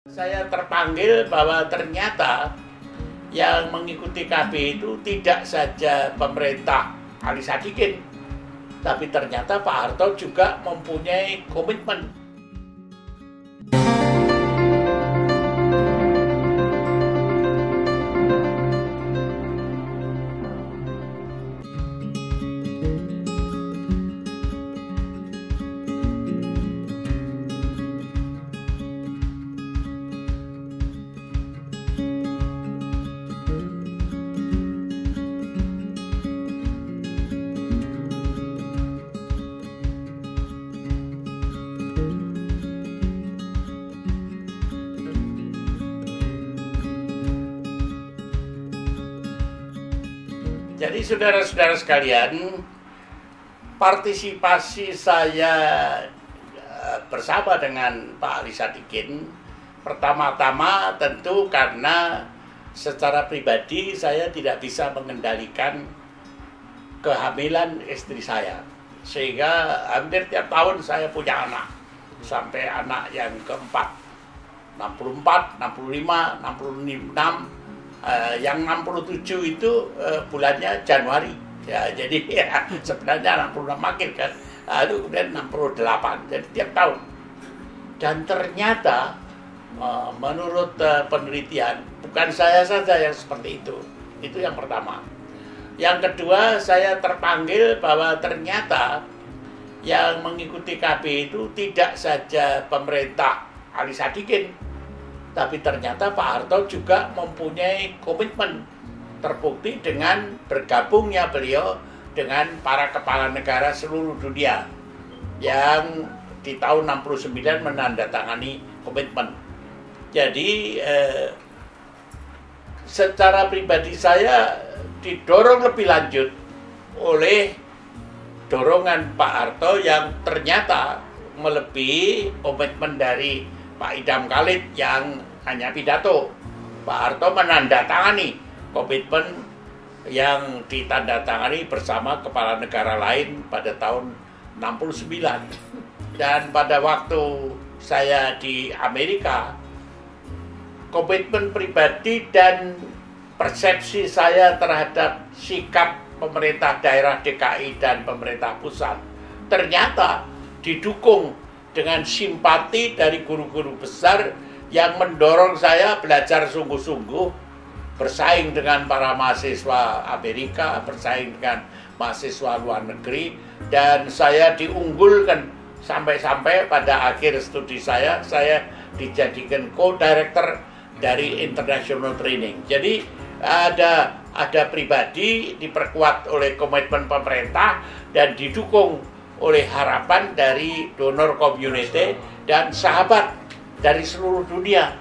Saya terpanggil bahwa ternyata yang mengikuti KB itu tidak saja pemerintah Ali Sadikin, tapi ternyata Pak Harto juga mempunyai komitmen. Jadi saudara-saudara sekalian, partisipasi saya bersama dengan Pak Ali Sadikin pertama-tama tentu karena secara pribadi saya tidak bisa mengendalikan kehamilan istri saya, sehingga hampir tiap tahun saya punya anak sampai anak yang keempat 64, 65, 66. Yang 67 itu bulannya Januari ya, jadi ya, sebenarnya 66 makin kan, lalu kemudian 68, jadi tiap tahun. Dan ternyata menurut penelitian bukan saya saja yang seperti itu yang pertama. Yang kedua, saya terpanggil bahwa ternyata yang mengikuti KB itu tidak saja pemerintah Ali Sadikin, tapi ternyata Pak Harto juga mempunyai komitmen, terbukti dengan bergabungnya beliau dengan para kepala negara seluruh dunia yang di tahun 69 menandatangani komitmen. Jadi secara pribadi saya didorong lebih lanjut oleh dorongan Pak Harto yang ternyata melebihi komitmen dari Pak Idam Khalid yang hanya pidato. Pak Harto menandatangani komitmen yang ditandatangani bersama kepala negara lain pada tahun 69. Dan pada waktu saya di Amerika, komitmen pribadi dan persepsi saya terhadap sikap pemerintah daerah DKI dan pemerintah pusat ternyata didukung dengan simpati dari guru-guru besar yang mendorong saya belajar sungguh-sungguh, bersaing dengan para mahasiswa Amerika, bersaing dengan mahasiswa luar negeri, dan saya diunggulkan sampai-sampai pada akhir studi saya dijadikan co-director dari International Training. Jadi ada pribadi diperkuat oleh komitmen pemerintah dan didukung oleh harapan dari donor community dan sahabat dari seluruh dunia.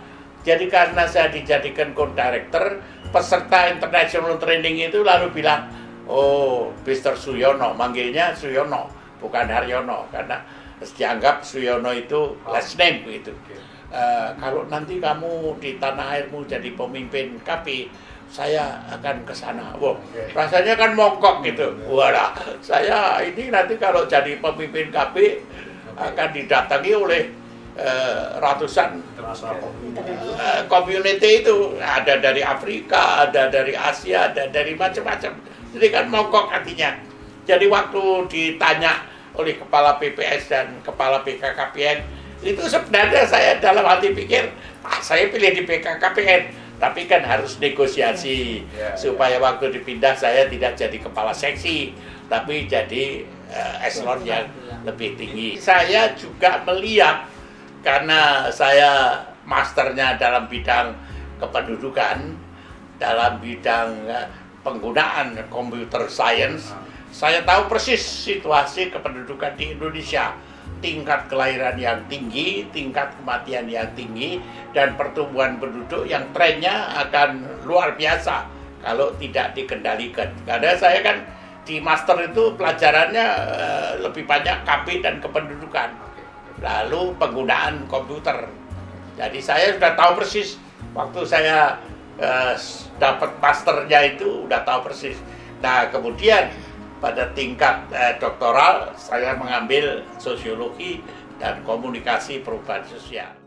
Jadi karena saya dijadikan co-director, peserta international training itu lalu bilang, oh Mr. Suyono, manggilnya Suyono bukan Haryono, karena dianggap Suyono itu last name begitu. Kalau nanti kamu di tanah airmu jadi pemimpin KP, saya akan ke sana. Wow, rasanya kan mongkok gitu. Walah, saya ini nanti kalau jadi pemimpin KB akan didatangi oleh ratusan community itu. Ada dari Afrika, ada dari Asia, ada dari macam-macam. Jadi kan mongkok artinya. Jadi waktu ditanya oleh kepala PPS dan kepala BKKBN, itu sebenarnya saya dalam hati pikir, saya pilih di BKKBN. Tapi kan harus negosiasi supaya waktu dipindah saya tidak jadi kepala seksi, tapi jadi eselon yang lebih tinggi. Saya juga melihat, karena saya masternya dalam bidang kependudukan, dalam bidang penggunaan computer science, saya tahu persis situasi kependudukan di Indonesia. Tingkat kelahiran yang tinggi, tingkat kematian yang tinggi, dan pertumbuhan penduduk yang trennya akan luar biasa kalau tidak dikendalikan. Karena saya kan di master itu pelajarannya lebih banyak KB dan kependudukan, lalu penggunaan komputer. Jadi saya sudah tahu persis waktu saya dapat masternya itu udah tahu persis. Nah kemudian pada tingkat doktoral saya mengambil sosiologi dan komunikasi perubahan sosial.